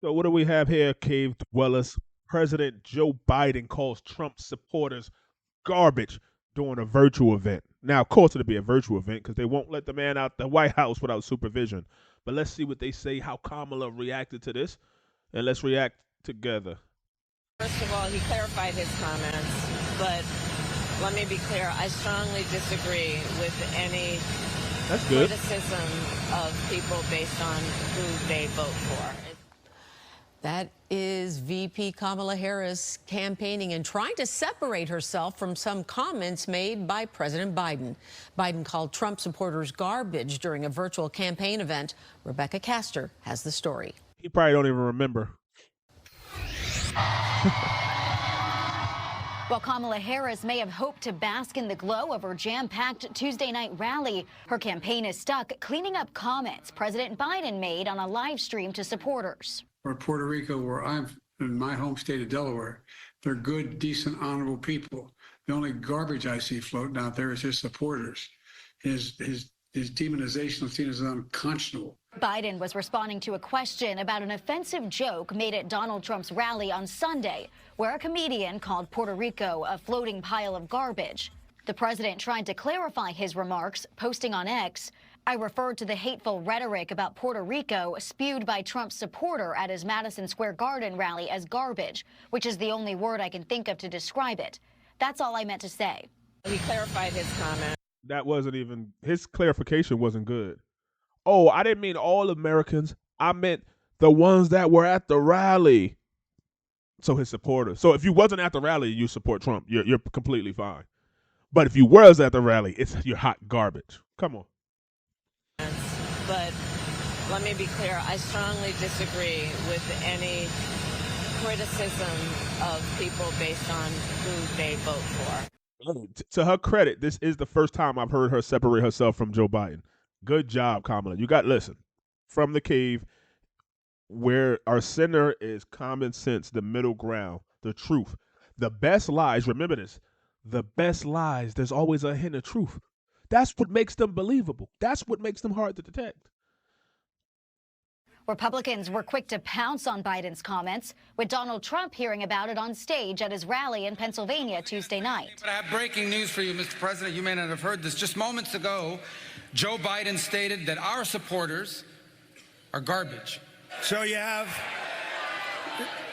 So what do we have here, cave dwellers? President Joe Biden calls Trump supporters garbage during a virtual event. Now, of course, it'll be a virtual event because they won't let the man out the White House without supervision. But let's see what they say, how Kamala reacted to this, and let's react together. First of all, he clarified his comments, but let me be clear. I strongly disagree with any That's good. criticism of people based on who they vote for. That is VP Kamala Harris campaigning and trying to separate herself from some comments made by President Biden. Biden called Trump supporters garbage during a virtual campaign event. Rebecca Castor has the story. He probably don't even remember. While Kamala Harris may have hoped to bask in the glow of her jam-packed Tuesday night rally, her campaign is stuck cleaning up comments President Biden made on a live stream to supporters. Or Puerto Rico, where I'm in my home state of Delaware, they're good, decent, honorable people. The only garbage I see floating out there is his supporters. His demonization of seen as unconscionable. Biden was responding to a question about an offensive joke made at Donald Trump's rally on Sunday, where a comedian called Puerto Rico a floating pile of garbage. The president tried to clarify his remarks, posting on X, "I referred to the hateful rhetoric about Puerto Rico spewed by Trump's supporter at his Madison Square Garden rally as garbage, which is the only word I can think of to describe it. That's all I meant to say." He clarified his comments. That wasn't even, his clarification wasn't good. Oh, I didn't mean all Americans. I meant the ones that were at the rally. So his supporters. So if you wasn't at the rally, you support Trump. You're completely fine. But if you was at the rally, you're hot garbage. Come on. But let me be clear, I strongly disagree with any criticism of people based on who they vote for. To her credit, this is the first time I've heard her separate herself from Joe Biden. Good job, Kamala. You got, listen, from the cave, where our center is common sense, the middle ground, the truth. The best lies, remember this, the best lies, there's always a hint of truth. That's what makes them believable. That's what makes them hard to detect. Republicans were quick to pounce on Biden's comments, with Donald Trump hearing about it on stage at his rally in Pennsylvania Tuesday night. But I have breaking news for you, Mr. President. You may not have heard this. Just moments ago, Joe Biden stated that our supporters are garbage. So you have,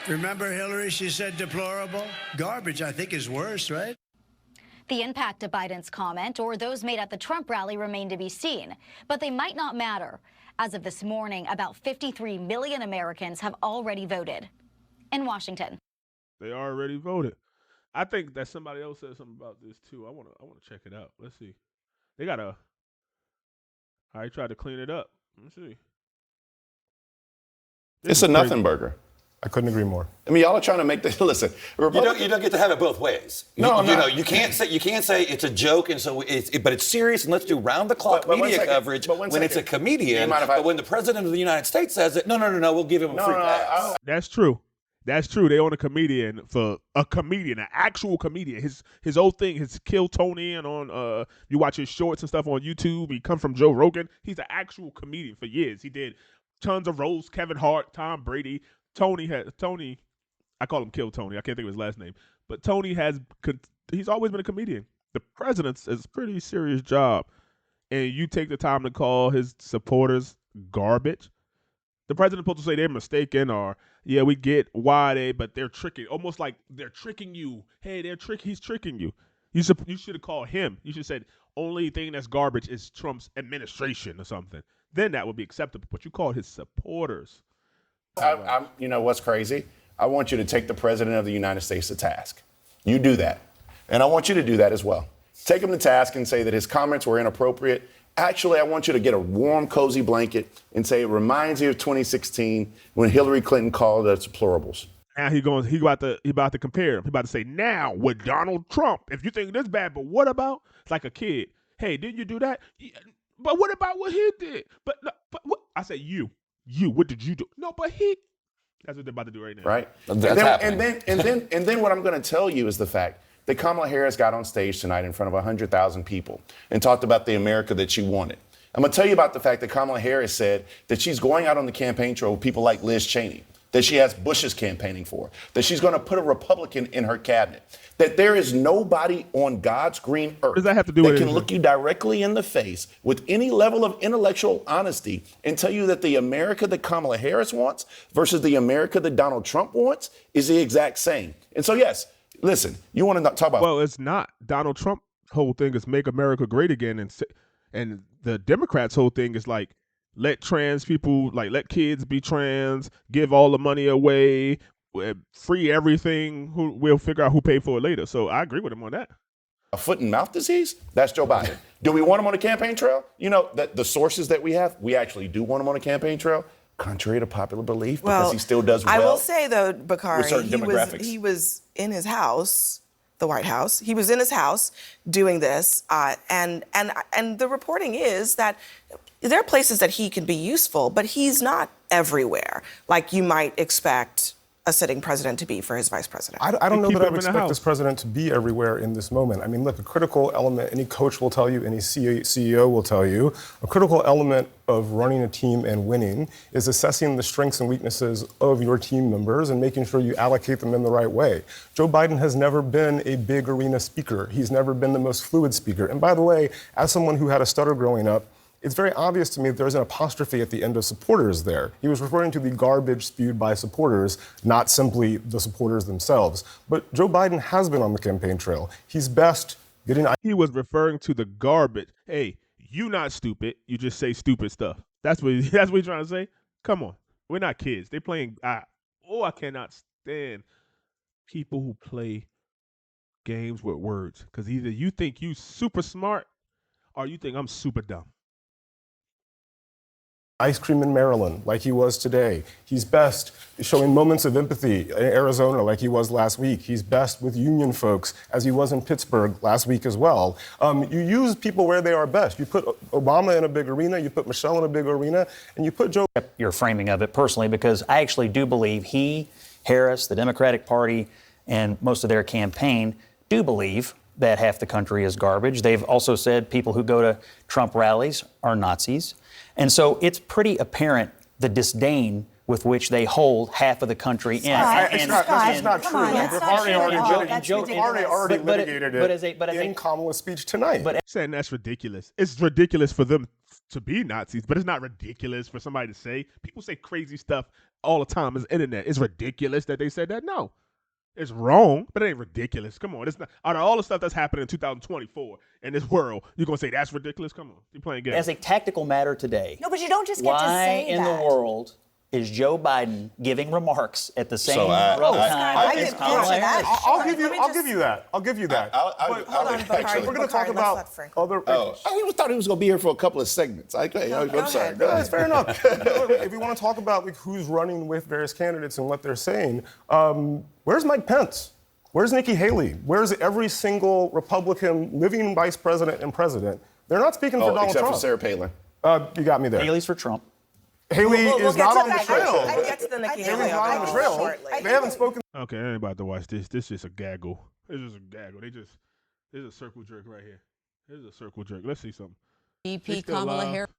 remember Hillary, she said deplorable? Garbage, I think, is worse, right? The impact of Biden's comment or those made at the Trump rally remain to be seen, but they might not matter. As of this morning, about 53 million Americans have already voted. In Washington. They already voted. I think that somebody else said something about this too. I wanna check it out. Let's see. They got a. I tried to clean it up. Let's see. It's a nothing burger. I couldn't agree more. I mean, y'all are trying to make this. Listen, You don't get to have it both ways. No, you know, you can't say it's a joke, and so but it's serious, and let's do round the clock media coverage when it's a comedian. But when the president of the United States says it, no, we'll give him a free pass. That's true. That's true. They own a comedian for a comedian, an actual comedian. His old thing, his Kill Tony, and on you watch his shorts and stuff on YouTube. He come from Joe Rogan. He's an actual comedian for years. He did tons of roles. Kevin Hart, Tom Brady. Tony, I call him Kill Tony. I can't think of his last name. But Tony he's always been a comedian. The president's is a pretty serious job. And you take the time to call his supporters garbage. The president's supposed to say they're mistaken or, yeah, we get why but they're tricking. Almost like they're tricking you. Hey, he's tricking you. You should have called him. You should have said, only thing that's garbage is Trump's administration or something. Then that would be acceptable. But you called his supporters. you know what's crazy? I want you to take the president of the United States to task. You do that. And I want you to do that as well. Take him to task and say that his comments were inappropriate. Actually, I want you to get a warm, cozy blanket and say it reminds you of 2016 when Hillary Clinton called us deplorables. Now he about to compare him. He about to say, now with Donald Trump, if you think this bad, but what about? It's like a kid. Hey, didn't you do that? Yeah, but what about what he did? But what? I said you. What did you do? No, but he. That's what they're about to do right now. Right. And then what I'm going to tell you is the fact that Kamala Harris got on stage tonight in front of 100,000 people and talked about the America that she wanted. I'm going to tell you about the fact that Kamala Harris said that she's going out on the campaign trail with people like Liz Cheney, that she has Bush's campaigning for, that she's going to put a Republican in her cabinet, that there is nobody on God's green earth does that have to do with can anything? look you directly in the face with any level of intellectual honesty and tell you that the America that Kamala Harris wants versus the America that Donald Trump wants is the exact same. And so, yes, listen, you want to talk about... Well, it's not. Donald Trump's whole thing is make America great again, and the Democrats' whole thing is like, let trans people, like let kids be trans, give all the money away, free everything. We'll figure out who paid for it later. So I agree with him on that. A foot and mouth disease? That's Joe Biden. Do we want him on a campaign trail? You know, the sources that we have, we actually do want him on a campaign trail, contrary to popular belief, because he still does well. I will say, though, Bakari, with certain demographics. he was in his house, the White House. He was in his house doing this, and the reporting is that there are places that he can be useful, but he's not everywhere, like you might expect a sitting president to be for his vice president. I don't know that I would expect this president to be everywhere in this moment. I mean, look, a critical element, any coach will tell you, any CEO will tell you, a critical element of running a team and winning is assessing the strengths and weaknesses of your team members and making sure you allocate them in the right way. Joe Biden has never been a big arena speaker. He's never been the most fluid speaker. And by the way, as someone who had a stutter growing up, it's very obvious to me that there's an apostrophe at the end of supporters there. He was referring to the garbage spewed by supporters, not simply the supporters themselves. But Joe Biden has been on the campaign trail. He's best getting... He was referring to the garbage. Hey, you not stupid. You just say stupid stuff. That's what he's trying to say. Come on. We're not kids. They playing... I cannot stand people who play games with words. Because either you think you super smart or you think I'm super dumb. Ice cream in Maryland, like he was today. He's best showing moments of empathy in Arizona, like he was last week. He's best with union folks, as he was in Pittsburgh last week as well. You use people where they are best. You put Obama in a big arena, you put Michelle in a big arena, and you put Joe... Your framing of it personally, because I actually do believe he, Harris, the Democratic Party, and most of their campaign do believe that half the country is garbage. They've also said people who go to Trump rallies are Nazis. And so it's pretty apparent the disdain with which they hold half of the country in. That's not true. Party already litigated it in Kamala's speech tonight. But saying that's ridiculous. It's ridiculous for them to be Nazis, but it's not ridiculous for somebody to say. People say crazy stuff all the time on the internet. It's ridiculous that they said that? No. It's wrong, but it ain't ridiculous. Come on. It's not, out of all the stuff that's happening in 2024 in this world, you're going to say that's ridiculous? Come on. You're playing games. As a tactical matter today. No, but you don't just get to say that. Why in the world is Joe Biden giving remarks at the same time as Kamala Harris? I'll give you that. Hold on, Bakari. We're going to talk about other... I thought he was going to be here for a couple of segments. I'm sorry. Go ahead. That's fair enough. If you want to talk about who's running with various candidates and what they're saying, where's Mike Pence? Where's Nikki Haley? Where's every single Republican living vice president and president? They're not speaking for Donald Trump. Except for Sarah Palin. You got me there. Haley's for Trump. Haley is not on the trail. I'll get to the Nikki Haley. Haley's not on the trail. They haven't spoken. Okay, I ain't about to watch this. This is a gaggle. This is a gaggle. There's a circle jerk right here. There's a circle jerk. Let's see something. VP Kamala Harris.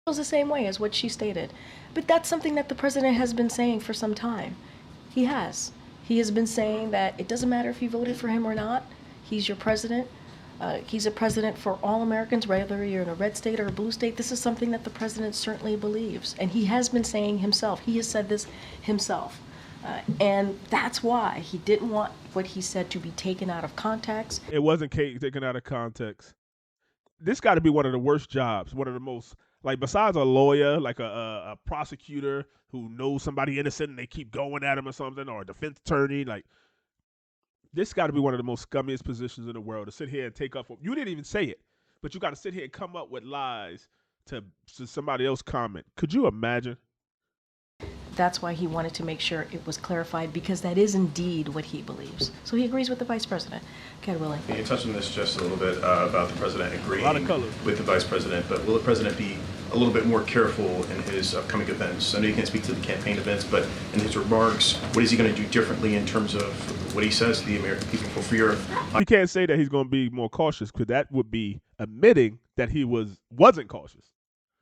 Feels the same way as what she stated. But that's something that the president has been saying for some time. He has. He has been saying that it doesn't matter if you voted for him or not. He's your president. He's a president for all Americans, whether you're in a red state or a blue state. This is something that the president certainly believes. And he has been saying himself. He has said this himself. And that's why he didn't want what he said to be taken out of context. It wasn't taken out of context. This got to be one of the worst jobs, one of the most, like besides a lawyer, like a prosecutor who knows somebody innocent and they keep going at him or something, or a defense attorney, like this got to be one of the most scummiest positions in the world to sit here and take up. You didn't even say it, but you got to sit here and come up with lies to somebody else comment. Could you imagine? That's why he wanted to make sure it was clarified, because that is indeed what he believes. So he agrees with the vice president. Okay, Willie. You touched on this just a little bit about the president agreeing with the vice president, but will the president be a little bit more careful in his upcoming events? I know you can't speak to the campaign events, but in his remarks, what is he going to do differently in terms of what he says to the American people for fear? You can't say that he's going to be more cautious, because that would be admitting that he wasn't cautious.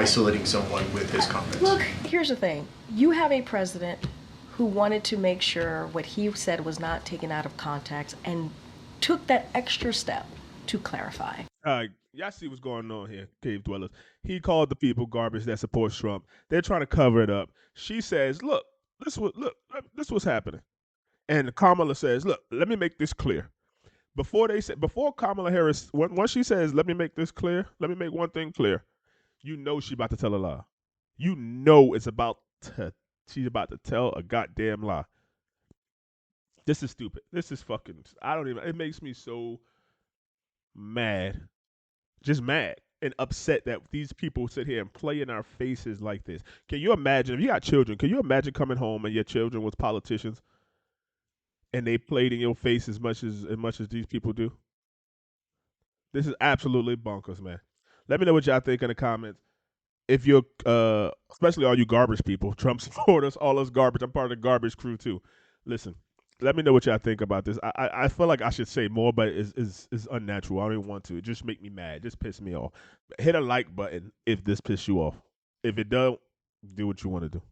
isolating someone with his comments. Look, here's the thing. You have a president who wanted to make sure what he said was not taken out of context and took that extra step to clarify. Y'all see what's going on here, cave dwellers. He called the people garbage that supports Trump. They're trying to cover it up. She says, look, this was happening. And Kamala says, look, let me make this clear. Before Kamala Harris, once she says, let me make this clear, let me make one thing clear, you know she's about to tell a lie. You know she's about to tell a goddamn lie. This is stupid. This is fucking, it makes me so mad. Just mad and upset that these people sit here and play in our faces like this. Can you imagine, if you got children, can you imagine coming home and your children was politicians and they played in your face as much as these people do? This is absolutely bonkers, man. Let me know what y'all think in the comments. If you're, especially all you garbage people, Trump supporters, all us garbage, I'm part of the garbage crew too. Listen, let me know what y'all think about this. I feel like I should say more, but it's unnatural. I don't even want to. It just make me mad. Just piss me off. Hit a like button if this piss you off. If it don't, do what you want to do.